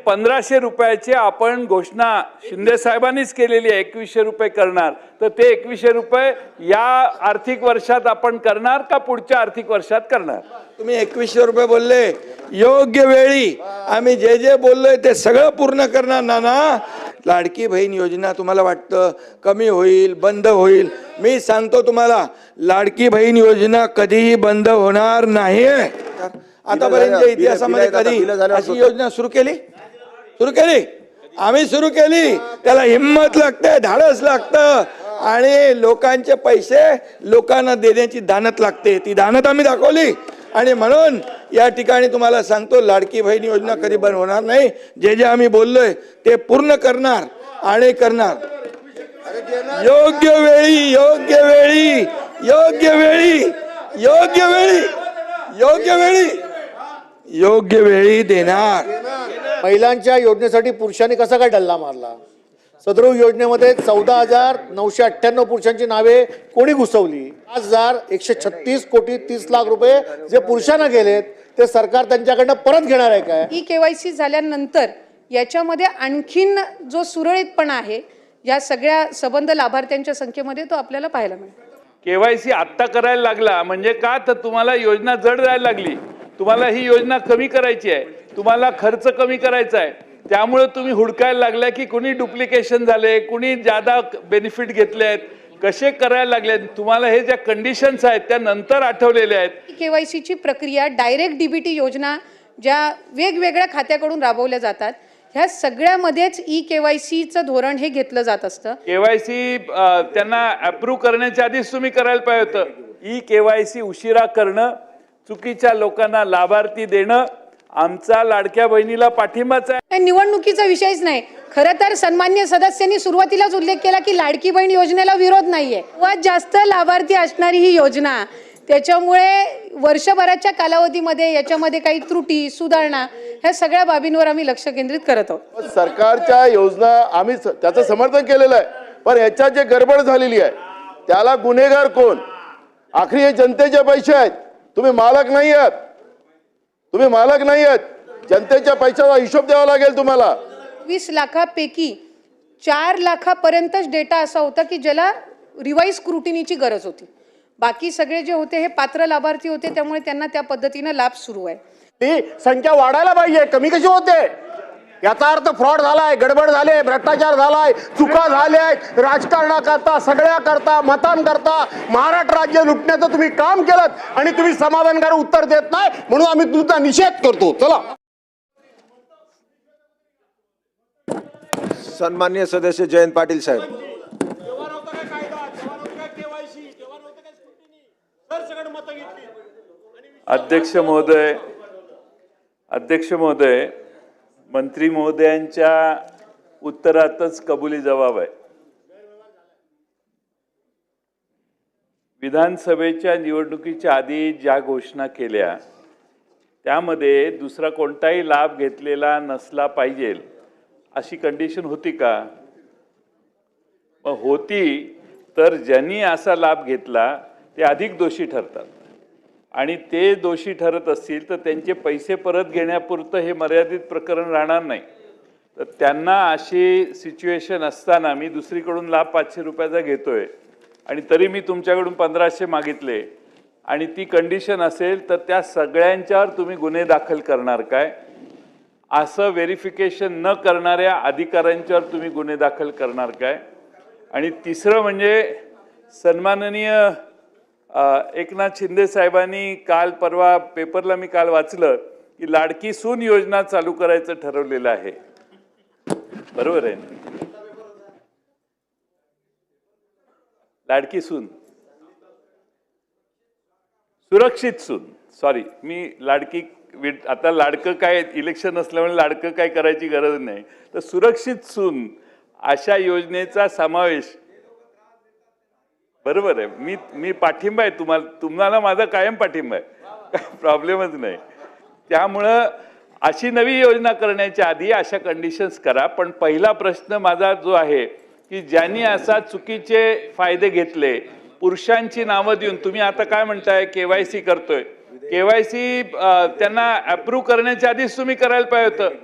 1500 रुपयाची आपण घोषणा शिंदे साहेबांनीच केलेली आहे, 2100 रुपये करणार. तर ते 2100 रुपये या आर्थिक वर्षात आपण करणार का पुढच्या आर्थिक वर्षात करणार? तुम्ही 2100 रुपये बोलले, योग्य वेळी आम्ही जे जे बोललोय ते सगळं पूर्ण करणार. नाना, लाडकी बहीण योजना तुम्हाला वाटतं कमी होईल, बंद होईल? मी सांगतो तुम्हाला, लाडकी बहीण योजना कधीही बंद होणार नाही. आतापर्यंत इतिहासामध्ये कधी अशी योजना सुरू केली? आम्ही सुरू केली. त्याला हिम्मत लागते, धाडस लागतं आणि लोकांचे पैसे लोकांना देण्याची दानत लागते. ती दानत आम्ही दाखवली आणि म्हणून या ठिकाणी तुम्हाला सांगतो, लाडकी बहीण योजना कधी बंद होणार नाही. जे जे आम्ही बोललोय ते पूर्ण करणार आणि करणार. योग्य वेळी योग्य वेळी योग्य वेळी योग्य वेळी योग्य वेळी योग्य वेळी देणार. महिलांच्या योजनेसाठी पुरुषांनी कसा काय डल्ला मारला? सदर योजनेमध्ये 14,998 पुरुषांची नावे कोणी घुसवली? 5,136 कोटी 30 लाख रुपये जे पुरुषांना गेलेत ते सरकार त्यांच्याकडनं परत घेणार आहे काय? ई केवायसी झाल्यानंतर याच्यामध्ये आणखीन जो सुरळीतपणा आहे या सगळ्या सबंध लाभार्थ्यांच्या संख्येमध्ये तो आपल्याला पाहायला मिळेल. केवायसी आत्ता करायला लागला म्हणजे का? तर तुम्हाला योजना जड जायला लागली. तुम्हाला ही योजना कमी करायची आहे, तुम्हाला खर्च कमी करायचा आहे. त्यामुळे तुम्ही हुडकायला लागलाय की कुणी डुप्लिकेशन झाले, कुणी ज्यादा बेनिफिट घेतले आहेत, कसे करायला लागले. तुम्हाला हे ज्या कंडिशन्स आहेत त्या नंतर आठवलेल्या आहेत. केवायसीची प्रक्रिया डायरेक्ट डीबीटी योजना ज्या वेगवेगळ्या खात्याकडून राबवल्या जातात ह्या सगळ्यामध्येच ई केवायसीचं धोरण हे घेतलं जात असतं. केवायसी त्यांना अप्रूव्ह करण्याच्या आधीच तुम्ही करायला पाहिजे होतं. ई केवायसी उशिरा करणं, चुकीच्या लोकांना लाभार्थी देणं आमचा लाडक्या बहिणीला पाठिंबाच आहे. निवडणुकीचा विषयच नाही. खरं तर सन्मान्य सदस्यांनी सुरुवातीलाच उल्लेख केला की लाडकी बहीण योजनेला विरोध नाहीये. सर्वात जास्त लाभार्थी असणारी ही योजना, त्याच्यामुळे वर्षभराच्या कालावधीमध्ये याच्यामध्ये काही त्रुटी सुधारणा ह्या सगळ्या बाबींवर आम्ही लक्ष केंद्रित करत आहोत. सरकारच्या योजना आम्ही त्याचं समर्थन केलेलं आहे, पण याच्यात जे गडबड झालेली आहे त्याला गुन्हेगार कोण? आखरी हे जनतेचे पैसे आहेत. तुम्ही मालक नाही आहात, तुम्ही मालक नाही आहात. जनतेच्या पैशाचा हिशोब द्यावा लागेल तुम्हाला. 20 लाखापैकी 4 लाखापर्यंतच डेटा असा होता की ज्याला रिवाइज स्क्रुटिनीची गरज होती. बाकी सगळे जे होते हे पात्र लाभार्थी होते, त्यामुळे त्यांना त्या पद्धतीने लाभ सुरू आहे. ती संख्या वाढायला पाहिजे, कमी कशी होते? याचा अर्थ फ्रॉड झालाय, गडबड झाले, भ्रष्टाचार झालाय, चुका झाल्या, राजकारणाकरता, सगळ्या करता, मतांकरता महाराष्ट्र राज्य लुटण्याचं तुम्ही काम केलं आणि तुम्ही समाधानकारक उत्तर देत नाही, म्हणून आम्ही तुमचा निषेध करतो. चला. सन्माननीय सदस्य जयंत पाटील साहेब. अध्यक्ष महोदय, मंत्री महोदयांच्या उत्तरातच कबुली जबाब आहे. विधानसभेच्या निवडणुकीच्या आधी ज्या घोषणा केल्या त्यामध्ये दुसरा कोणताही लाभ घेतलेला नसला पाहिजे अशी कंडिशन होती का? होती तर ज्यांनी असा लाभ घेतला ते अधिक दोषी ठरतात आणि ते दोषी ठरत असतील तर त्यांचे पैसे परत घेण्यापुरतं हे मर्यादित प्रकरण राहणार नाही. तर त्यांना अशी सिच्युएशन असताना मी दुसरीकडून लाभ 500 रुपयाचा घेतोय आणि तरी मी तुमच्याकडून 1500 मागितले आणि ती कंडिशन असेल तर त्या सगळ्यांच्यावर तुम्ही गुन्हे दाखल करणार काय? असं व्हेरिफिकेशन न करणाऱ्या अधिकाऱ्यांच्यावर तुम्ही गुन्हे दाखल करणार काय? आणि तिसरं म्हणजे सन्माननीय एकनाथ शिंदे साहेबांनी काल परवा पेपरला मी काल वाचलं की लाडकी सून योजना चालू करायचं ठरवलेलं आहे. बरोबर आहे ना? लाडकी सून, सुरक्षित सून, सॉरी मी लाडकी, आता लाडकं काय इलेक्शन असल्यामुळे लाडकं काय करायची गरज नाही. तर सुरक्षित सून अशा योजनेचा समावेश. बरोबर आहे. मी पाठिंबा आहे तुम्हाला माझा कायम पाठिंबा आहे, काही प्रॉब्लेमच नाही. त्यामुळं अशी नवी योजना करण्याच्या आधी अशा कंडिशन्स करा. पण पहिला प्रश्न माझा जो आहे की ज्यांनी असा चुकीचे फायदे घेतले, पुरुषांची नावं देऊन, तुम्ही आता काय म्हणताय केवायसी करतोय, केवायसी त्यांना अप्रूव्ह करण्याच्या आधीच तुम्ही करायला पाहिजे होतं.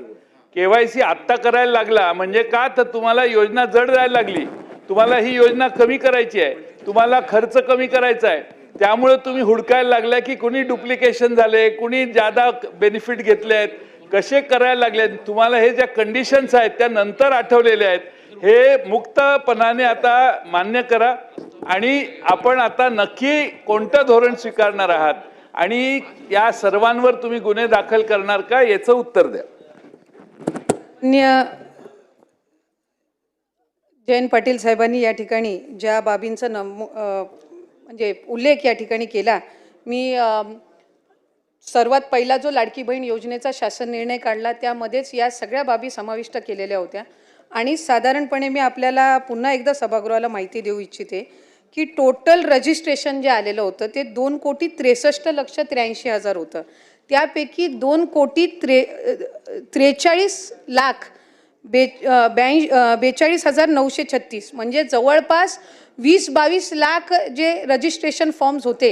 KYC आत्ता करायला लागला म्हणजे का, तर तुम्हाला योजना जड जायला लागली, तुम्हाला ही योजना कमी करायची आहे, तुम्हाला खर्च कमी करायचा आहे, त्यामुळे तुम्ही हुडकायला लागल्या की कुणी डुप्लिकेशन झाले, कुणी जादा बेनिफिट घेतले आहेत, कसे करायला लागले. तुम्हाला हे ज्या कंडिशन्स आहेत त्या नंतर आठवलेल्या आहेत, हे मुक्तपणाने आता मान्य करा आणि आपण आता नक्की कोणतं धोरण स्वीकारणार आहात आणि या सर्वांवर तुम्ही गुन्हे दाखल करणार का याचं उत्तर द्या. जयंत पाटील साहेबांनी या ठिकाणी ज्या बाबींचा म्हणजे उल्लेख या ठिकाणी केला, मी सर्वात पहिला जो लाडकी बहीण योजनेचा शासन निर्णय काढला त्यामध्येच या सगळ्या बाबी समाविष्ट केलेल्या होत्या. आणि साधारणपणे मी आपल्याला पुन्हा एकदा सभागृहाला माहिती देऊ इच्छिते की टोटल रजिस्ट्रेशन जे आलेलं होतं ते 2,63,83,000 होतं. त्यापैकी 2,43,42,936 म्हणजे जवळपास 20-22 लाख जे रजिस्ट्रेशन फॉर्म्स होते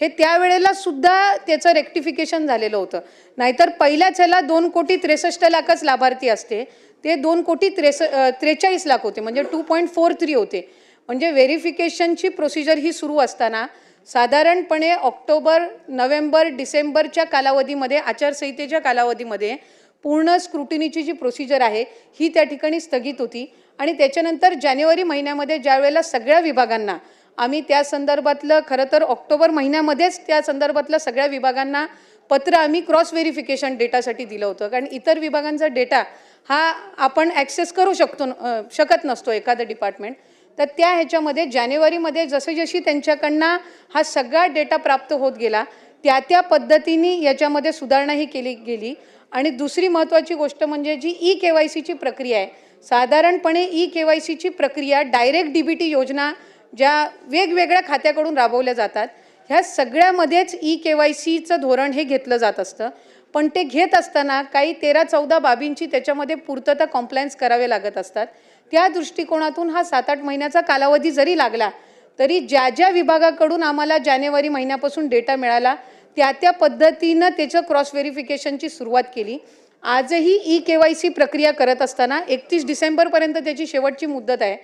हे त्यावेळेला सुद्धा त्याचं रेक्टिफिकेशन झालेलं होतं. नाहीतर पहिल्याच ह्याला 2,63,00,000च लाभार्थी असते, ते 2,43,00,000 होते म्हणजे 2.43 होते. म्हणजे व्हेरिफिकेशनची प्रोसिजर ही सुरू असताना साधारणपणे ऑक्टोबर, नोव्हेंबर, डिसेंबरच्या कालावधीमध्ये, आचारसंहितेच्या कालावधीमध्ये पूर्ण स्क्रुटिनीची जी प्रोसिजर आहे ही त्या ठिकाणी स्थगित होती. आणि त्याच्यानंतर जानेवारी महिन्यामध्ये ज्या वेळेला सगळ्या विभागांना आम्ही त्या संदर्भातलं, खरं तर ऑक्टोबर महिन्यामध्येच त्या संदर्भातलं सगळ्या विभागांना पत्र आम्ही क्रॉस व्हेरिफिकेशन डेटासाठी दिलं होतं. कारण इतर विभागांचा डेटा हा आपण ॲक्सेस करू शकत नसतो एखादं डिपार्टमेंट. तर त्या ह्याच्यामध्ये जानेवारीमध्ये जशी त्यांच्याकडनं हा सगळा डेटा प्राप्त होत गेला त्या पद्धतीने याच्यामध्ये सुधारणाही केली गेली. आणि दुसरी महत्त्वाची गोष्ट म्हणजे जी KYCची प्रक्रिया आहे, साधारणपणे KYCची प्रक्रिया डायरेक्ट DBT योजना ज्या वेगवेगळ्या खात्याकडून राबवल्या जातात ह्या सगळ्यामध्येच KYCचं धोरण हे घेतलं जात असतं. पण ते घेत असताना काही 13-14 बाबींची त्याच्यामध्ये पूर्तता, कॉम्प्लायन्स करावे लागत असतात. त्या दृष्टिकोनातून हा 7-8 महिन्याचा कालावधी जरी लागला तरी ज्या विभागाकडून आम्हाला जानेवारी महिन्यापासून डेटा मिळाला त्या पद्धतीनं त्याचं क्रॉस व्हेरिफिकेशनची सुरुवात केली. आजही KYC प्रक्रिया करत असताना 31 डिसेंबरपर्यंत त्याची शेवटची मुदत आहे.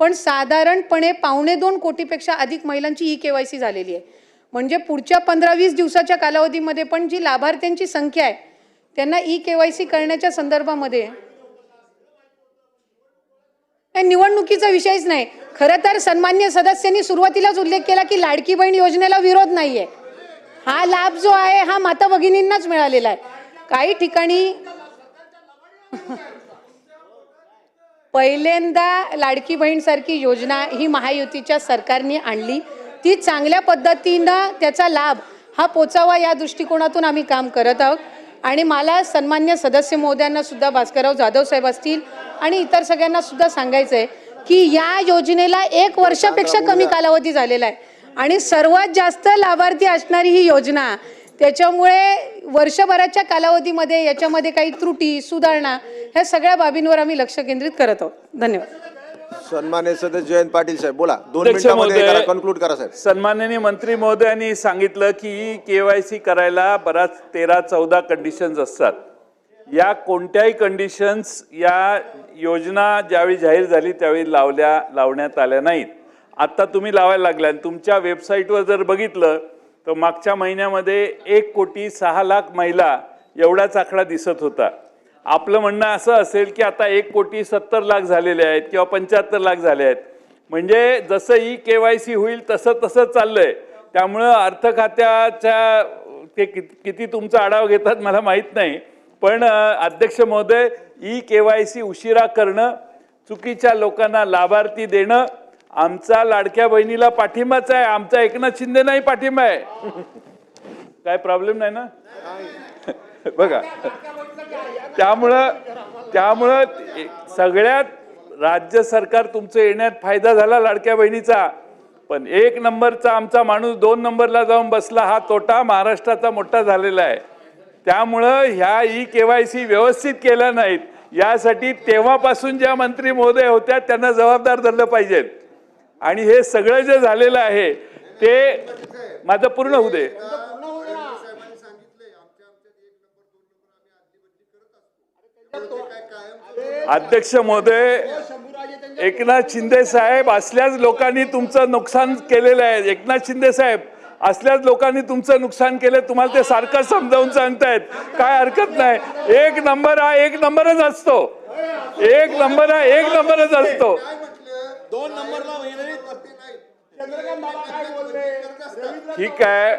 पण साधारणपणे 1.25 कोटीपेक्षा अधिक महिलांची KYC झालेली आहे. म्हणजे पुढच्या 15-20 दिवसाच्या कालावधीमध्ये पण जी लाभार्थ्यांची संख्या आहे त्यांना KYC करण्याच्या संदर्भामध्ये निवडणुकीचा विषयच नाही. खरं तर सन्मान्य सदस्यांनी सुरुवातीलाच उल्लेख केला की लाडकी बहीण योजनेला विरोध नाहीये. हा लाभ जो आहे हा माता भगिनींनाच मिळालेला आहे. काही ठिकाणी पहिल्यांदा लाडकी बहीण सारखी योजना ही महायुतीच्या सरकारने आणली, ती चांगल्या पद्धतीनं त्याचा लाभ हा पोचावा या दृष्टिकोनातून आम्ही काम करत आहोत. आणि मला सन्मान्य सदस्य महोदयांना सुद्धा, भास्करराव जाधव साहेब असतील आणि इतर सगळ्यांना सुद्धा सांगायचं आहे की या योजनेला 1 वर्षापेक्षा कमी कालावधी झालेला आहे आणि सर्वात जास्त लाभार्थी असणारी ही योजना, त्याच्यामुळे वर्षभराच्या कालावधीमध्ये याच्यामध्ये काही त्रुटी, सुधारणा ह्या सगळ्या बाबींवर आम्ही लक्ष केंद्रित करत आहोत. धन्यवाद. सन्मान्य सदस्य जयंत पाटील साहेब बोला. 2 मिनिटांमध्ये कन्क्लूड करा साहेब. सन्माननीय मंत्री महोदयांनी सांगितलं की KYC करायला बराच 13-14 कंडिशन्स असतात. या कोणत्याही कंडिशन्स या योजना ज्यावेळी जाहीर झाली त्यावेळी लावण्यात आल्या नाहीत. आता तुम्ही लावायला लागल्या. तुमच्या वेबसाईटवर जर बघितलं तर मागच्या महिन्यामध्ये 1,06,00,000 महिला एवढाच आकडा दिसत होता. आपलं म्हणणं असं असेल की आता 1,70,00,000 झालेले आहेत किंवा 75,00,000 झाले आहेत. म्हणजे जसं KYC होईल तसं चाललंय. त्यामुळं अर्थ खात्याच्या ते किती तुमचा आढावा घेतात मला माहीत नाही. पण अध्यक्ष महोदय, KYC उशिरा करणं, चुकीच्या लोकांना लाभार्थी देणं आमचा लाडक्या बहिणीला पाठिंबाच आहे. आमचा एकनाथ शिंदे नाही पाठिंबा आहे. काय प्रॉब्लेम नाही ना बघा. त्यामुळं सगळ्यात राज्य सरकार तुमचं येण्यात फायदा झाला लाडक्या बहिणीचा. पण 1 नंबरचा आमचा माणूस 2 नंबरला जाऊन बसला, हा तोटा महाराष्ट्राचा मोठा झालेला आहे. त्यामुळं ह्या KYC व्यवस्थित केल्या नाहीत यासाठी तेव्हापासून ज्या मंत्री महोदय होत्या त्यांना जबाबदार धरलं पाहिजे. आणि हे सगळं जे झालेलं आहे ते माझं पूर्ण होऊ दे. अध्यक्ष महोदय, एकनाथ शिंदे साहेब असल्याच लोकांनी तुमचं नुकसान केलेलं आहे. एकनाथ शिंदे साहेब असल्याच लोकांनी तुमचं नुकसान केलं. तुम्हाला ते सारखं समजावून सांगतायत, काय हरकत नाही. एक नंबर हा एक नंबरच असतो. एक नंबर हा एक नंबरच असतो. ठीक आहे.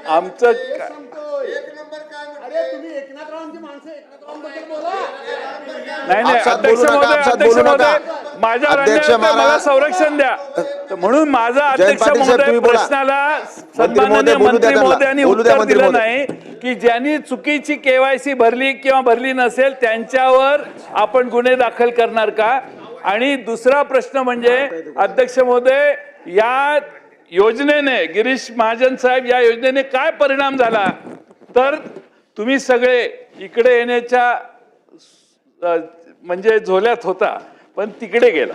आमचं नाही नाही, आपसात अध्यक्ष बोलू नका, महोदय, आपसात अध्यक्ष बोलू नका. महोदय, माझ्या अध्यक्ष म्हणण्याला मला महाराज- संरक्षण द्या. तर म्हणून माझा अध्यक्ष पाटील साहेब, महोदय तुम्ही बोला. प्रश्नाला मंत्री महोदय सन्माननीय बोलू द्या मंत्री त्यांना. महोदयांनी बोलू द्या उत्तर मंत्री दिलं महोदय. नाही की ज्यांनी चुकीची केवायसी भरली किंवा भरली नसेल त्यांच्यावर आपण गुन्हे दाखल करणार का. आणि दुसरा प्रश्न म्हणजे अध्यक्ष महोदय, या योजनेने गिरीश महाजन साहेब या योजनेने काय परिणाम झाला, तर तुम्ही सगळे इकडे येण्याच्या म्हणजे झोल्यात होता पण तिकडे गेला.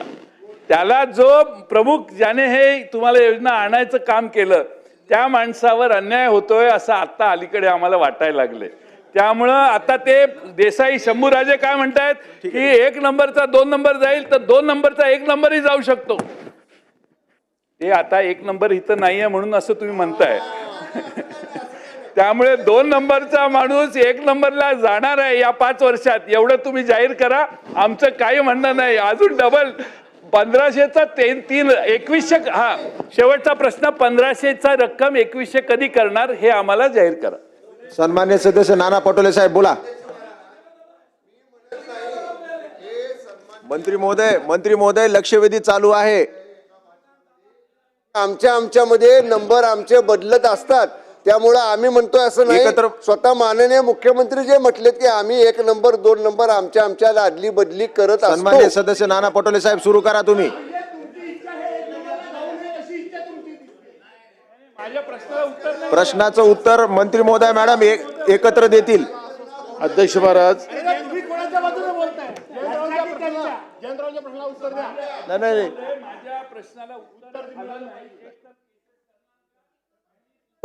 त्याला जो प्रमुख ज्याने हे तुम्हाला योजना आणायचं काम केलं त्या माणसावर अन्याय होतोय असं आता अलीकडे आम्हाला वाटायला लागले. त्यामुळं आता ते देसाई शंभूराजे काय म्हणतायत की एक नंबरचा 2 नंबर जाईल तर 2 नंबरचा 1 नंबरही जाऊ शकतो. ते आता 1 नंबर इथं नाहीये म्हणून असं तुम्ही म्हणताय. त्यामुळे 2 नंबरचा माणूस 1 नंबरला जाणार आहे या 5 वर्षात, एवढं तुम्ही जाहीर करा. आमचं काही म्हणणं नाही. अजून डबल 1500चा 2100. हा शेवटचा प्रश्न, 1500चा रक्कम 2100 कधी करणार हे आम्हाला जाहीर करा. सन्मान्य सदस्य नाना पटोले साहेब बोला. मंत्री महोदय लक्षवेधी चालू आहे. आमच्यामध्ये नंबर आमचे बदलत असतात, त्यामुळे आम्ही म्हणतोय असं नाही. स्वतः माननीय मुख्यमंत्री जे म्हटलेत की आम्ही 1 नंबर 2 नंबर आमच्या आदली बदली करत सन्मान्य असतो. सदस्य नाना पटोले साहेब सुरू करा तुम्ही. प्रश्नाचं उत्तर मंत्री महोदय मॅडम एकत्र देतील. अध्यक्ष महाराज, नाही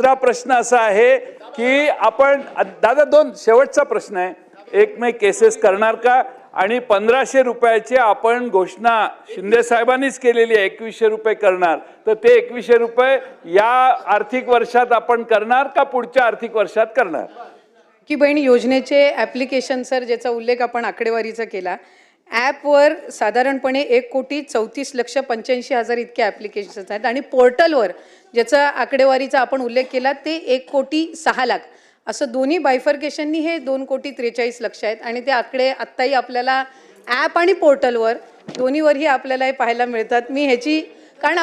दुसरा प्रश्न असा आहे की आपण दादा 2 शेवटचा प्रश्न आहे. एक मे केसेस करणार का, आणि 1500 रुपयाची आपण घोषणा शिंदे साहेबांनीच केलेली आहे 2100 रुपये करणार, तर ते 2100 रुपये या आर्थिक वर्षात आपण करणार का पुढच्या आर्थिक वर्षात करणार. की बहीण योजनेचे ॲप्लिकेशन सर ज्याचा उल्लेख आपण आकडेवारीचा केला, ॲपवर साधारणपणे 1,34,85,000 इतके ॲप्लिकेशन्स आहेत आणि पोर्टलवर ज्याचा आकडेवारीचा आपण उल्लेख केला ते 1,06,00,000 असं दोन्ही बायफर्केशननी हे 2,43,00,000 आहेत. आणि ते आकडे आत्ताही आपल्याला ॲप आणि पोर्टलवर दोन्हीवरही आपल्याला हे पाहायला मिळतात. मी ह्याची कारण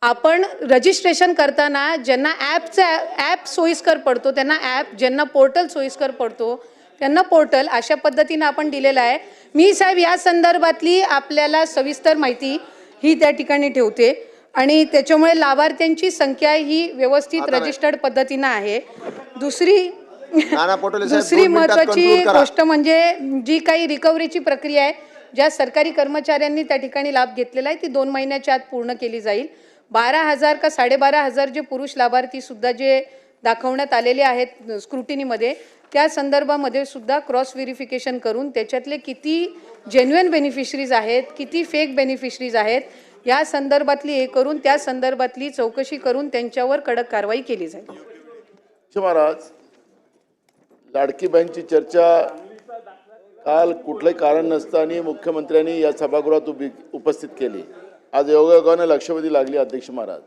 आपण रजिस्ट्रेशन करताना ज्यांना ॲप सोयीस्कर पडतो त्यांना ॲप, ज्यांना पोर्टल सोयीस्कर पडतो त्यांना पोर्टल, अशा पद्धतीनं आपण दिलेलं आहे. मी साहेब या संदर्भातली आपल्याला सविस्तर माहिती ही त्या ठिकाणी ठेवते आणि त्याच्यामुळे लाभार्थ्यांची संख्या ही व्यवस्थित रजिस्टर्ड पद्धतीनं आहे. दुसरी महत्त्वाची गोष्ट म्हणजे जी काही रिकव्हरीची प्रक्रिया आहे, ज्या सरकारी कर्मचाऱ्यांनी त्या ठिकाणी लाभ घेतलेला आहे ती 2 महिन्याच्या आत पूर्ण केली जाईल. 12,000 का 12,500 जे पुरुष लाभार्थी सुद्धा जे दाखवण्यात आलेले आहेत स्क्रुटिनीमध्ये, त्या संदर्भामध्ये सुद्धा क्रॉस व्हेरिफिकेशन करून त्याच्यातले किती जेन्युइन बेनिफिशरीज आहेत, किती फेक बेनिफिशरीज आहेत या संदर्भातली हे करून त्या संदर्भातली चौकशी करून त्यांच्यावर कडक कारवाई केली जाईल. महाराज, लाडकी बहीणची चर्चा काल कुठलंही कारण नसताना मुख्यमंत्र्यांनी या सभागृहात उपस्थित केली. आज योगायोगाने लक्षवेधी लागली. अध्यक्ष महाराज,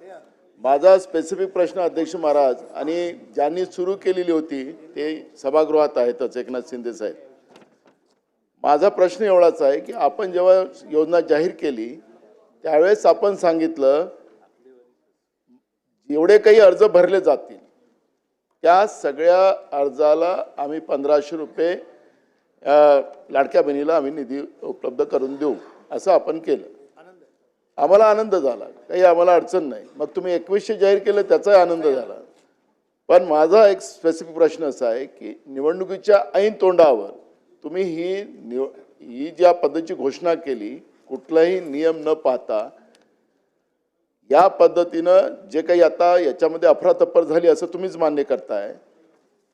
माझा स्पेसिफिक प्रश्न अध्यक्ष महाराज, आणि ज्यांनी सुरू केलेली होती ते सभागृहात आहेतच एकनाथ शिंदे साहेब. माझा प्रश्न एवढाच आहे की आपण जेव्हा योजना जाहीर केली त्यावेळेस आपण सांगितलं जेवढे काही अर्ज भरले जातील त्या सगळ्या अर्जाला आम्ही 1500 रुपये लाडक्या बहिणीला आम्ही निधी उपलब्ध करून देऊ असं आपण केलं. आम्हाला आनंद झाला, काही आम्हाला अडचण नाही. मग तुम्ही 2100 जाहीर केलं त्याचाही आनंद झाला. पण माझा एक स्पेसिफिक प्रश्न असा आहे की निवडणुकीच्या ऐन तोंडावर तुम्ही ही ज्या पद्धतीची घोषणा केली, कुठलाही नियम न पाहता या पद्धतीनं जे काही आता याच्यामध्ये अफरातफर झाली असं तुम्हीच मान्य करताय,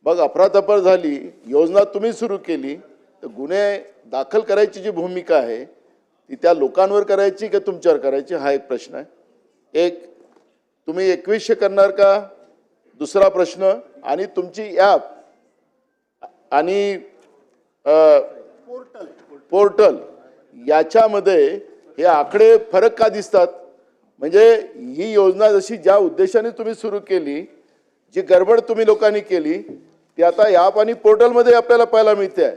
मग अफरातफर झाली, योजना तुम्ही सुरू केली, तर गुन्हे दाखल करायची जी भूमिका आहे ती त्या लोकांवर करायची का तुमच्यावर करायची, हा एक प्रश्न आहे. एक, तुम्ही 2100 करणार का, दुसरा प्रश्न. आणि तुमची ॲप आणि पोर्टल याच्यामध्ये हे आकडे फरक का दिसतात? म्हणजे ही योजना जशी ज्या उद्देशाने तुम्ही सुरू केली, जी गडबड तुम्ही लोकांनी केली, ती आता ॲप आणि पोर्टलमध्ये आपल्याला पाहायला मिळते आहे.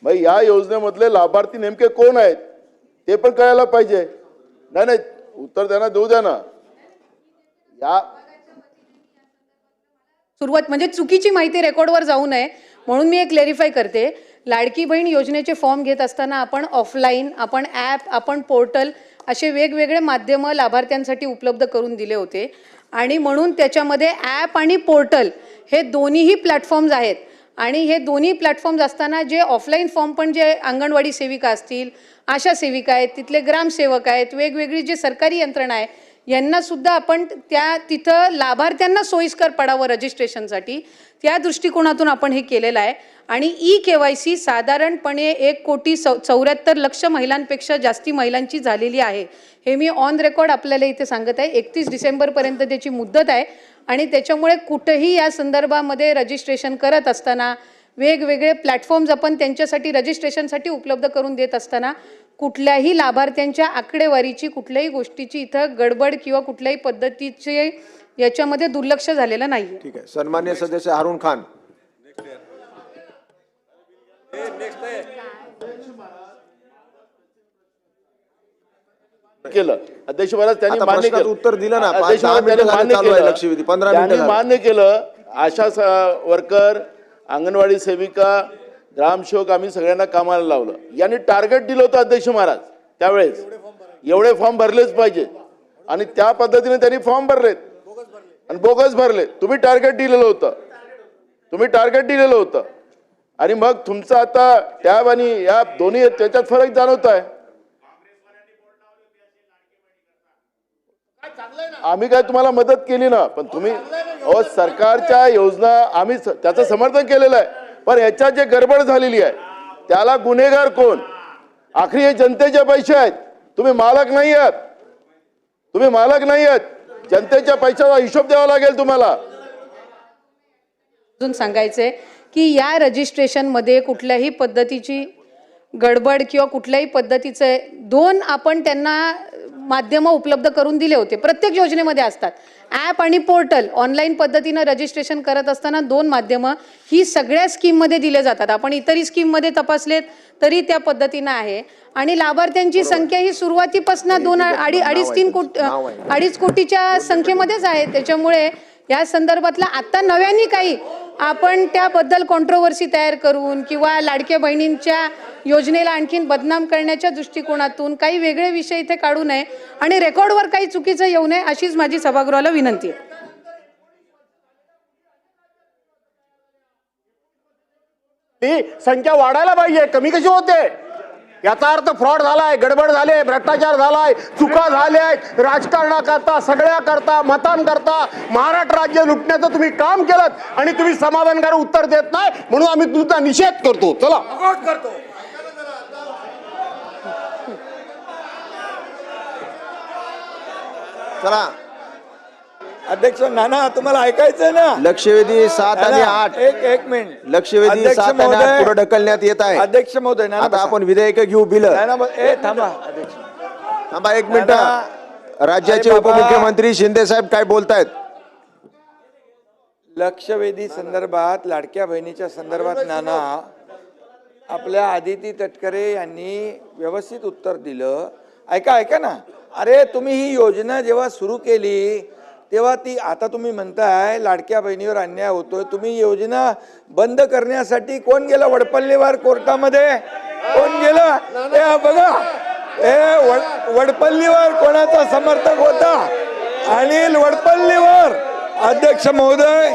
मग या योजनेमधले लाभार्थी नेमके कोण आहेत ते पण कळायला पाहिजे. नाही नाही, उत्तर द्या ना, देऊ द्या ना. या सुरुवात म्हणजे चुकीची माहिती रेकॉर्डवर जाऊ नये म्हणून मी एक क्लेरिफाय करते. लाडकी बहीण योजनेचे फॉर्म घेत असताना आपण ऑफलाईन, आपण ॲप, आपण पोर्टल असे वेगवेगळे माध्यमं लाभार्थ्यांसाठी उपलब्ध करून दिले होते आणि म्हणून त्याच्यामध्ये ॲप आणि पोर्टल हे दोन्हीही प्लॅटफॉर्म्स आहेत. आणि हे दोन्ही प्लॅटफॉर्म्स असताना जे ऑफलाईन फॉर्म पण जे अंगणवाडी सेविका असतील, आशा सेविका आहेत, तिथले ग्रामसेवक आहेत, वेगवेगळी जे सरकारी यंत्रणा आहे, यांना सुद्धा आपण तिथं लाभार्थ्यांना सोयीस्कर पडावं रजिस्ट्रेशनसाठी, त्या दृष्टिकोनातून आपण हे केलेलं आहे. आणि KYC साधारणपणे 1,74,00,000 महिलांपेक्षा जास्ती महिलांची झालेली आहे. हे मी ऑन रेकॉर्ड आपल्याला इथे सांगत आहे. 31 डिसेंबरपर्यंत त्याची मुदत आहे आणि त्याच्यामुळे कुठेही या संदर्भामध्ये रजिस्ट्रेशन करत असताना वेगवेगळे प्लॅटफॉर्म्स आपण त्यांच्यासाठी रजिस्ट्रेशनसाठी उपलब्ध करून देत असताना कुठल्याही लाभार्थ्यांच्या आकडेवारीची, कुठल्याही गोष्टीची इथं गडबड किंवा कुठल्याही पद्धतीचे याच्यामध्ये दुर्लक्ष झालेलं नाही. ठीक आहे. सन्मान्य सदस्य हारून खान. केलं अध्यक्ष महाराज, त्यांनी आता मान्य प्रश्नाचं केलं. उत्तर दिलं ना. अध्यक्ष 10 महाराज, मिनिटं त्यांनी झाली मान्य चालू आहे केलं. लक्षवेधी. 15 मिनिटं त्यांनी झाली. मान्य केलं. आशा वर्कर, अंगणवाडी सेविका, ग्रामसेवक आम्ही सगळ्यांना कामाला लावलं. यांनी टार्गेट दिलं होतं अध्यक्ष महाराज त्यावेळेस, एवढे फॉर्म भरलेच पाहिजे आणि त्या पद्धतीने त्यांनी फॉर्म भरलेत आणि बोगस भरले. तुम्ही टार्गेट दिलेलं होतं आणि मग तुमचं आता टॅब आणि या दोन्ही त्याच्यात फरक जाणवत आहे. आम्ही काय तुम्हाला मदत केली ना, पण तुम्ही सरकारच्या योजना आम्ही त्याचं समर्थन केलेलं आहे, पण याच्यात जे गडबड झालेली आहे त्याला गुन्हेगार कोण? आखरी हे जनतेचे पैसे आहेत. तुम्ही मालक नाही आहात. जनतेच्या पैशाचा हिशोब द्यावा लागेल तुम्हाला. अजून सांगायचंय की या रजिस्ट्रेशनमध्ये कुठल्याही पद्धतीची गडबड किंवा कुठल्याही पद्धतीचे दोन आपण त्यांना माध्यमं उपलब्ध करून दिले होते. प्रत्येक योजनेमध्ये असतात ॲप आणि पोर्टल. ऑनलाईन पद्धतीनं रजिस्ट्रेशन करत असताना 2 माध्यमं ही सगळ्या स्कीममध्ये दिले जातात. आपण इतरही स्कीममध्ये तपासलेत तरी त्या पद्धतीनं आहे. आणि लाभार्थ्यांची संख्या ही सुरुवातीपासून 2-2.5 कोटीच्या संख्येमध्येच आहे. त्याच्यामुळे या संदर्भातला आता नव्याने काही आपण त्याबद्दल कॉन्ट्रोवर्सी तयार करून किंवा लाडक्या बहिणींच्या योजनेला आणखीन बदनाम करण्याच्या दृष्टिकोनातून काही वेगळे विषय इथे काढू नये आणि रेकॉर्डवर काही चुकीचं येऊ नये अशीच माझी सभागृहाला विनंती आहे. ती संख्या वाढायला पाहिजे, कमी कशी होते? याचा अर्थ फ्रॉड झालाय, गडबड झाले, भ्रष्टाचार झालाय, चुका झाल्या, राजकारणाकरता, सगळ्या करता, मतांकरता महाराष्ट्र राज्य लुटण्याचं तुम्ही काम केलं आणि तुम्ही समाधानकारक उत्तर देत नाही म्हणून आम्ही तुमचा निषेध करतो. चला चला. अध्यक्ष नाना, तुम्हाला ऐकायचंय ना? लक्षवेधी 7 आणि 8. एक मिनिट. लक्षवेधी अध्यक्ष 7 आणि 8 महोदय, पुढे ढकलण्यात येत आहे. अध्यक्ष महोदय, नाना आता बसा. आपण विधेयक घेऊ. बिल थांबा अध्यक्ष. थांबा 1 मिनिट. नाना, राज्याचे अरे बाबा, उपमुख्यमंत्री शिंदे साहेब काय बोलतायत? लक्षवेधी संदर्भात, लाडक्या बहिणीच्या संदर्भात नाना आपल्या आदिती तटकरे यांनी व्यवस्थित उत्तर दिलं. ऐका ना. अरे तुम्ही ही योजना जेव्हा सुरू केली तेव्हा ती, आता तुम्ही म्हणताय लाडक्या बहिणीवर अन्याय होतोय, तुम्ही योजना बंद करण्यासाठी कोण गेलं वडपल्लीवर कोर्टामध्ये? कोण गेलं? बघा, वडपल्लीवर कोणाचा समर्थक होता? अनिल वडपल्लीवर. अध्यक्ष महोदय,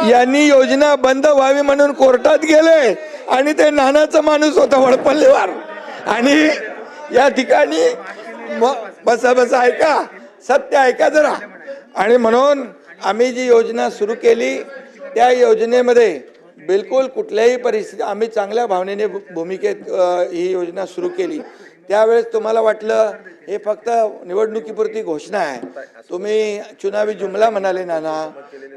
यांनी योजना बंद व्हावी म्हणून कोर्टात गेले आणि ते नानाचा माणूस होता वडपल्लीवर. आणि या ठिकाणी बसा ऐका, सत्य ऐका जरा. आणि म्हणून आम्ही जी योजना सुरू केली त्या योजनेमध्ये बिलकुल कुठल्याही परिस्थिती आम्ही चांगल्या भावनेने भूमिकेत ही योजना सुरू केली. त्यावेळेस तुम्हाला वाटलं हे फक्त निवडणुकीपुरती घोषणा आहे. तुम्ही चुनावी जुमला म्हणाले नाना,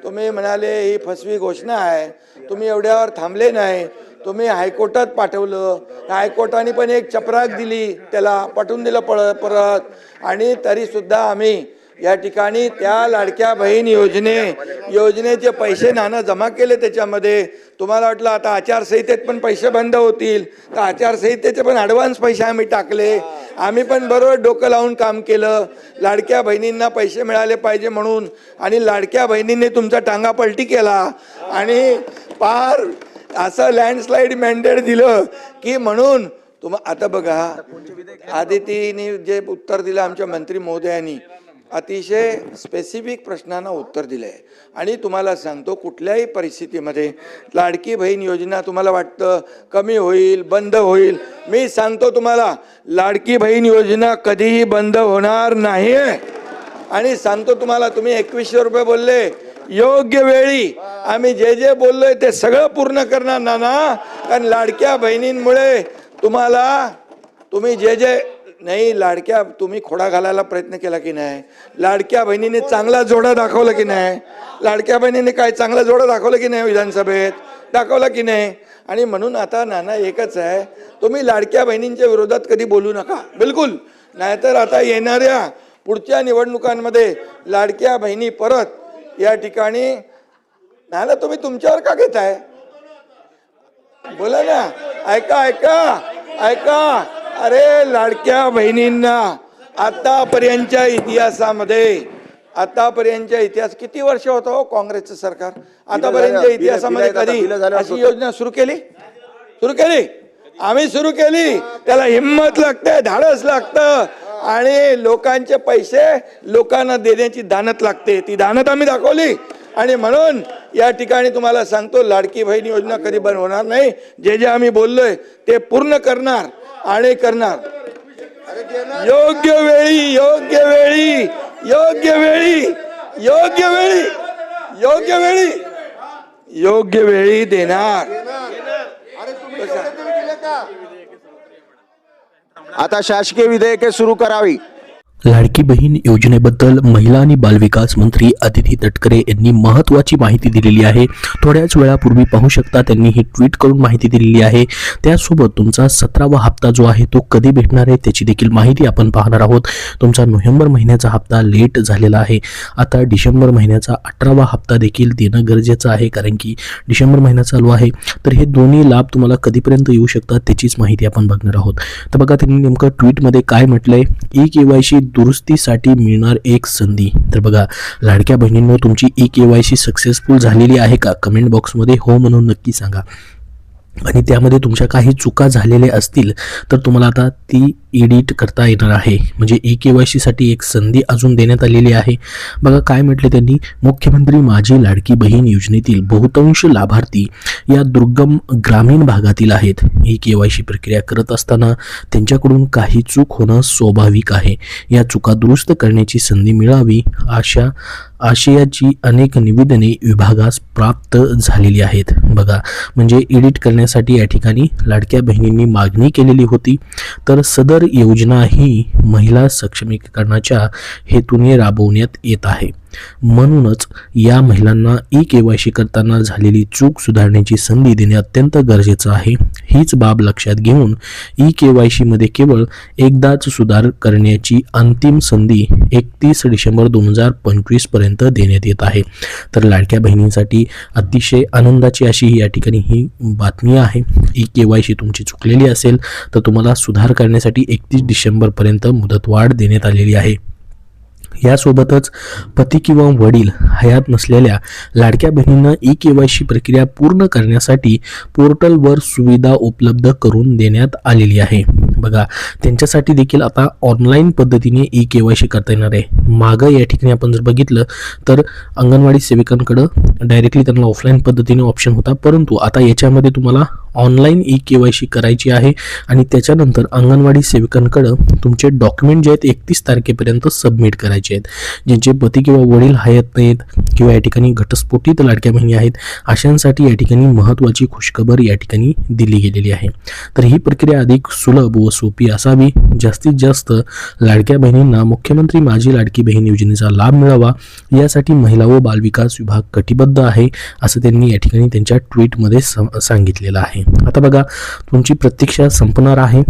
तुम्ही म्हणाले ही फसवी घोषणा आहे. तुम्ही एवढ्यावर थांबले नाही, तुम्ही हायकोर्टात पाठवलं. हायकोर्टाने पण एक चपराक दिली, त्याला पाठवून दिलं परत. आणि तरीसुद्धा आम्ही या ठिकाणी त्या लाडक्या बहीण योजनेचे पैसे नाना जमा केले. त्याच्यामध्ये तुम्हाला वाटलं आता आचारसंहितेत पण पैसे बंद होतील, तर आचारसंहितेचे पण ॲडव्हान्स पैसे आम्ही टाकले. आम्ही पण बरोबर डोकं लावून काम केलं, लाडक्या बहिणींना पैसे मिळाले पाहिजे म्हणून. आणि लाडक्या बहिणींनी तुमचा टांगा पलटी केला आणि पार असं लँडस्लाईड मॅन्डेट दिलं की म्हणून आता बघा आदितीने जे उत्तर दिलं आमच्या मंत्री महोदयांनी अतिशय स्पेसिफिक प्रश्नांना उत्तर दिलं आहे. आणि तुम्हाला सांगतो कुठल्याही परिस्थितीमध्ये लाडकी बहीण योजना तुम्हाला वाटतं कमी होईल, बंद होईल, मी सांगतो तुम्हाला लाडकी बहीण योजना कधीही बंद होणार नाही. आणि सांगतो तुम्हाला, तुम्ही 2100 रुपये बोलले, योग्य वेळी आम्ही जे जे बोललोय ते सगळं पूर्ण करणार नाना. कारण लाडक्या बहिणींमुळे तुम्ही जे नाही लाडक्या तुम्ही खोडा घालायला प्रयत्न केला की नाही, लाडक्या बहिणीने चांगला जोडा दाखवला की नाही, लाडक्या बहिणीने काय चांगला जोडा दाखवला की नाही, विधानसभेत दाखवला की नाही. आणि म्हणून आता नाना एकच आहे, तुम्ही लाडक्या बहिणींच्या विरोधात कधी बोलू नका बिलकुल. नाहीतर आता येणाऱ्या पुढच्या निवडणुकांमध्ये लाडक्या बहिणी परत या ठिकाणी नाना तुम्ही तुमच्यावर का घेताय, बोला ना. ऐका अरे लाडक्या बहिणींना आतापर्यंतच्या इतिहास किती वर्ष होतं हो काँग्रेसचं सरकार, आतापर्यंतच्या इतिहासामध्ये कधी अशी योजना सुरू केली? आम्ही सुरू केली. त्याला हिंमत लागते, धाडस लागतं आणि लोकांचे पैसे लोकांना देण्याची दानत लागते. ती दानत आम्ही दाखवली. आणि म्हणून या ठिकाणी तुम्हाला सांगतो लाडकी बहीण योजना कधी बंद होणार नाही. जे जे आम्ही बोललोय ते पूर्ण करणार आणि करणार. योग्य वेळी देणार. आता शासकीय विधेयके सुरू करावी. लाडकी बहीण योजनेबद्दल महिला आणि बालविकास मंत्री अदिती तटकरे यांनी महत्त्वाची माहिती दिलेली आहे. थोड्याच वेळापूर्वी पाहू शकता त्यांनी ही ट्विट करून माहिती दिलेली आहे. त्यासोबत तुमचा 17वा हप्ता जो आहे तो कधी भेटणार आहे त्याची देखील माहिती आपण पाहणार आहोत. तुमचा नोव्हेंबर महिन्याचा हप्ता लेट झालेला आहे. आता डिसेंबर महिन्याचा 18वा हप्ता देखील देणं गरजेचं आहे, कारण की डिसेंबर महिना चालू आहे. तर हे दोन्ही लाभ तुम्हाला कधीपर्यंत येऊ शकतात त्याचीच माहिती आपण बघणार आहोत. तर बघा त्यांनी नेमकं ट्विटमध्ये काय म्हटलंय, ई-केवायसी दुरुस्तीसाठी मिळणार एक संधी. तर बघा लाडक्या बहिणींनो, तुमची ई-केवायसी सक्सेसफुल झालेली आहे का? कमेंट बॉक्समध्ये हो म्हणून नक्की सांगा. आणि त्यामध्ये तुमच्या काही चुका झालेल्या असतील तर तुम्हाला आता ती एडिट करता येणार आहे. म्हणजे ई-केवायसी साठी एक संधी अजून देण्यात आलेली आहे. बघा काय म्हटले त्यांनी, मुख्यमंत्री माझी लाडकी बहीण योजनेतील बहुतांश लाभार्थी या दुर्गम ग्रामीण भागातील आहेत. ई-केवायसी प्रक्रिया करत असताना त्यांच्याकडून काही चूक होणं स्वाभाविक आहे. या चुका दुरुस्त करण्याची संधी मिळावी आशयाची अनेक निवेदने विभागास प्राप्त झालेली आहेत. बघा म्हणजे एडिट करण्यासाठी या ठिकाणी लाडक्या बहिणींनी मागणी केलेली होती. तर सदर योजना ही महिला सक्षमीकरणाच्या हेतूने राबवण्यात येत आहे. म्हणूनच या महिलांना ई-केवायसी करताना झालेली चूक सुधारण्याची संधी देणे अत्यंत गरजेचं आहे. हीच बाब लक्षात घेऊन ई-केवायसी मध्ये केवळ एकदाच सुधार करण्याची अंतिम संधी 31 डिसेंबर 2025 पर्यंत देण्यात येत आहे. तर लाडक्या बहिणींसाठी अतिशय आनंदाची अशी या ठिकाणी ही बातमी आहे. ई-केवायसी तुमची चुकलेली असेल तर तुम्हाला सुधार करण्यासाठी 31 डिसेंबर पर्यंत मुदतवाढ देण्यात आलेली आहे. यासोबतच पती किंवा वडील हयात नसलेल्या लाडक्या बहिणींना ई-केवायसी प्रक्रिया पूर्ण करण्यासाठी पोर्टलवर सुविधा उपलब्ध करून देण्यात आलेली आहे. बघा त्यांच्यासाठी देखील आता ऑनलाईन पद्धतीने KYC करता येणार आहे. मागं या ठिकाणी आपण जर बघितलं तर अंगणवाडी सेविकांकडं डायरेक्टली त्यांना ऑफलाईन पद्धतीने ऑप्शन होता, परंतु आता याच्यामध्ये तुम्हाला ऑनलाईन KYC करायची आहे आणि त्याच्यानंतर अंगणवाडी सेविकांकडं तुमचे डॉक्युमेंट जे आहेत 31 तारखेपर्यंत सबमिट करायचे आहेत. ज्यांचे पती किंवा वडील हयात नाहीत किंवा या ठिकाणी घटस्फोटित लाडक्या बहिणी आहेत अशांसाठी या ठिकाणी महत्त्वाची खुशखबर या ठिकाणी दिली गेलेली आहे. तर ही प्रक्रिया अधिक सुलभ व सोपी असावी, जास्तीत जास्त लाडक्या बहिणींना मुख्यमंत्री माझी लाडकी बहीण योजनेचा लाभ मिळावा यासाठी महिला व बालविकास विभाग कटिबद्ध आहे असं त्यांनी या ठिकाणी त्यांच्या ट्विटमध्ये सांगितलेलं आहे. आता बघा तुमची प्रतीक्षा संपणार आहे.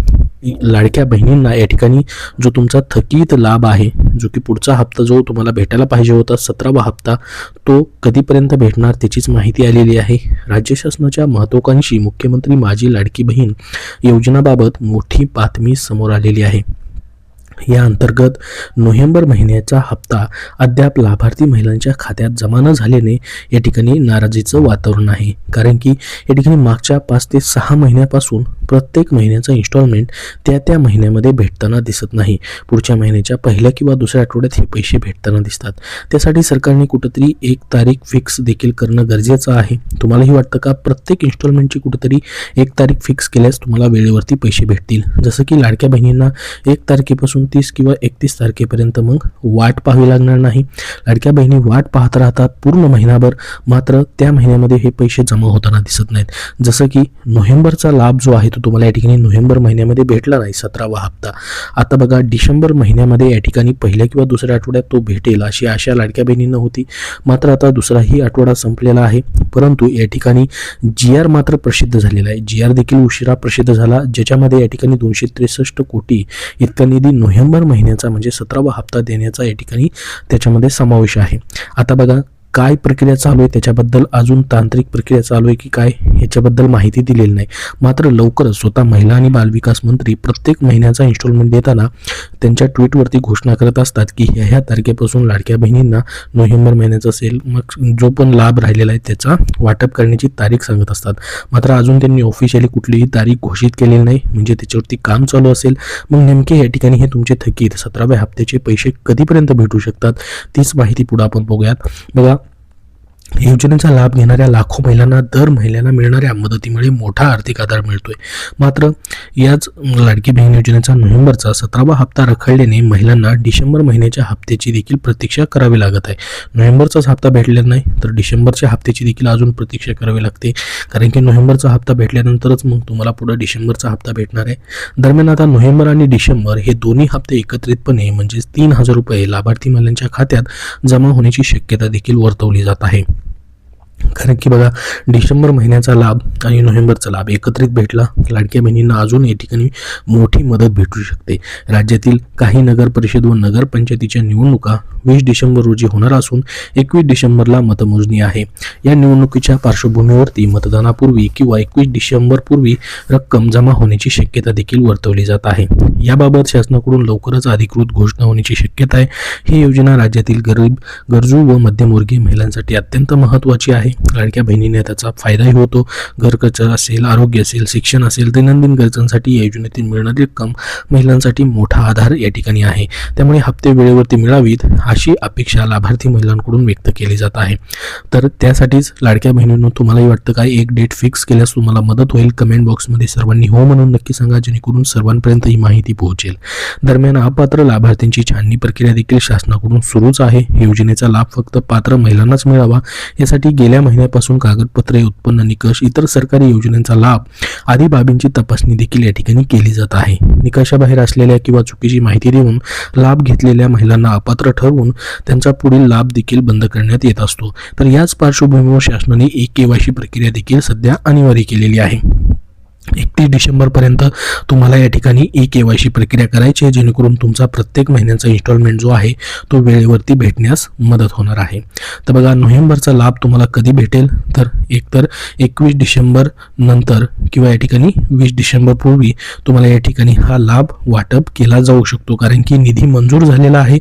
लाडक्या बहिणींना या ठिकाणी जो तुमचा थकीत लाभ आहे, जो की पुढचा हप्ता जो तुम्हाला भेटायला पाहिजे होता 17वा हप्ता, तो कधीपर्यंत भेटणार त्याचीच माहिती आलेली आहे. राज्य शासनाच्या महत्त्वाकांक्षी मुख्यमंत्री माझी लाडकी बहीण योजनाबाबत मोठी बातमी समोर आलेली आहे. या अंतर्गत नोव्हेंबर महिन्याचा हप्ता अद्याप लाभार्थी महिलांच्या खात्यात जमा न झाल्याने या ठिकाणी नाराजीचं वातावरण आहे. कारण की या ठिकाणी मागच्या 5 ते 6 महिन्यापासून प्रत्येक महिन्याचा इन्स्टॉलमेंट त्या महिन्यामध्ये भेटताना दिसत नाही. पुढच्या महिन्याच्या पहिल्या किंवा दुसऱ्या आठवड्यात हे पैसे भेटताना दिसतात. त्यासाठी सरकारने कुठेतरी एक तारीख फिक्स देखील करणं गरजेचं आहे. तुम्हालाही वाटतं का प्रत्येक इन्स्टॉलमेंटची कुठेतरी एक तारीख फिक्स केल्यास तुम्हाला वेळेवरती पैसे भेटतील? जसं की लाडक्या बहिणींना 1 तारखेपासून 30 किंवा 31 तारखेपर्यंत मग वाट पाहावी लागणार नाही. लाडक्या बहिणी वाट पाहत राहतात पूर्ण महिनाभर, मात्र त्या महिन्यामध्ये हे पैसे जमा होताना दिसत नाहीत. जसं की नोव्हेंबरचा लाभ जो आहे तो तुम्हाला या ठिकाणी नोव्हेंबर महिन्यामध्ये भेटला नाही 17वा हप्ता. आता बघा डिसेंबर महिन्यामध्ये या ठिकाणी पहिल्या किंवा दुसऱ्या आठवड्यात तो भेटेल अशी आशा लाडक्या बहिणींना होती. मात्र आता दुसराही आठवडा संपलेला आहे, परंतु या ठिकाणी GR मात्र प्रसिद्ध झालेला आहे. GR देखील उशिरा प्रसिद्ध झाला, ज्याच्यामध्ये या ठिकाणी 263 कोटी इतका निधी नोव्हेंबर महिन्याचा म्हणजे 17वा हप्ता देण्याचा या ठिकाणी त्याच्यामध्ये समावेश आहे. आता बघा काय प्रक्रिया चालू आहे त्याच्याबद्दल, अजून तांत्रिक प्रक्रिया चालू आहे की काय याच्याबद्दल माहिती दिलेली नाही. मात्र लवकरच स्वतः महिला आणि बालविकास मंत्री प्रत्येक महिन्याचा इन्स्टॉलमेंट देताना त्यांच्या ट्विटवरती घोषणा करत असतात की ह्या तारखेपासून लाडक्या बहिणींना नोव्हेंबर महिन्याचा असेल, मग जो पण लाभ राहिलेला आहे त्याचा वाटप करण्याची तारीख सांगत असतात. मात्र अजून त्यांनी ऑफिशियली कुठलीही तारीख घोषित केलेली नाही, म्हणजे त्याच्यावरती काम चालू असेल. मग नेमके या ठिकाणी हे तुमचे थकीत 17व्या हप्त्याचे पैसे कधीपर्यंत भेटू शकतात तीच माहिती पुढे आपण बघूयात. बघा योजनेचा लाभ घेणाऱ्या लाखो महिलांना दर महिन्याला मिळणाऱ्या मदतीमुळे मोठा आर्थिक आधार मिळतोय. मात्र याच लाडकी बहीण योजनेचा नोव्हेंबरचा 17वा हप्ता रखडल्याने महिलांना डिसेंबर महिन्याच्या हप्त्याची देखील प्रतीक्षा करावी लागत आहे. नोव्हेंबरचाच हप्ता भेटलेला नाही तर डिसेंबरच्या हप्त्याची देखील अजून प्रतीक्षा करावी लागते, कारण की नोव्हेंबरचा हप्ता भेटल्यानंतरच मग तुम्हाला पुढे डिसेंबरचा हप्ता भेटणार आहे. दरम्यान आता नोव्हेंबर आणि डिसेंबर हे दोन्ही हप्ते एकत्रितपणे म्हणजे 3000 रुपये लाभार्थी महिलांच्या खात्यात जमा होण्याची शक्यता देखील वर्तवली जात आहे. कारण की बघा डिसेंबर महिन्याचा लाभ आणि नोव्हेंबरचा लाभ एकत्रित भेटला लाडक्या बहिणींना अजून या ठिकाणी मोठी मदत भेटू शकते. राज्यातील काही नगर परिषद व नगरपंचायतीच्या निवडणुका 20 डिसेंबर रोजी होणार असून 21 डिसेंबरला मतमोजणी आहे. या निवडणुकीच्या पार्श्वभूमीवरती मतदानापूर्वी किंवा 21 डिसेंबर पूर्वी रक्कम जमा होण्याची शक्यता देखील वर्तवली जात आहे. याबाबत शासनाकडून लवकरच अधिकृत घोषणा होण्याची शक्यता आहे. ही योजना राज्यातील गरजू व मध्यमवर्गीय महिलांसाठी अत्यंत महत्त्वाची आहे. लाडक्या बहिणीने त्याचा फायदाही होतो. घरखर्च असेल, आरोग्य असेल, शिक्षण असेल, दैनंदिन गरजांसाठी या योजनेतील मिळणारी रक्कम महिलांसाठी मोठा आधार या ठिकाणी आहे. त्यामुळे हप्ते वेळेवरती मिळावीत अशी अपेक्षा लाभार्थी महिलांकडून व्यक्त केली जात आहे. तर त्यासाठीच लाडक्या बहिणींनो तुम्हालाही वाटतं काय एक डेट फिक्स केल्यास तुम्हाला मदत होईल? कमेंट बॉक्समध्ये सर्वांनी हो म्हणून नक्की सांगा, जेणेकरून सर्वांपर्यंत ही माहिती पोहोचेल. दरम्यान अपात्र लाभार्थ्यांची छाननी प्रक्रिया देखील शासनाकडून सुरूच आहे. योजनेचा लाभ फक्त पात्र महिलांनाच मिळावा यासाठी गेल्या महिन्यापासून कागदपत्रे, उत्पन्न निकष, इतर सरकारी योजनांचा लाभ आदी बाबींची तपासणी देखील या ठिकाणी केली जात आहे. निकषाबाहेर असलेल्या किंवा चुकीची माहिती देऊन लाभ घेतलेल्या महिलांना अपात्र ठरवून त्यांचा पुढील लाभ देखील बंद करण्यात येत असतो. तर याच पार्श्वभूमीवर शासनाने KYC प्रक्रिया देखील सध्या अनिवार्य केलेली आहे. 31 डिसेंबरपर्यंत तुम्हाला या ठिकाणी KYC प्रक्रिया करायची आहे, जेणेकरून तुमचा प्रत्येक महिन्याचा इन्स्टॉलमेंट जो आहे तो वेळेवरती भेटण्यास मदत होणार आहे. तर बघा नोव्हेंबरचा लाभ तुम्हाला कधी भेटेल तर एकतर 21 डिसेंबर नंतर किंवा या ठिकाणी 20 डिसेंबर पूर्वी तुम्हाला या ठिकाणी हा लाभ वाटप केला जाऊ शकतो, कारण की निधी मंजूर झालेला आहे.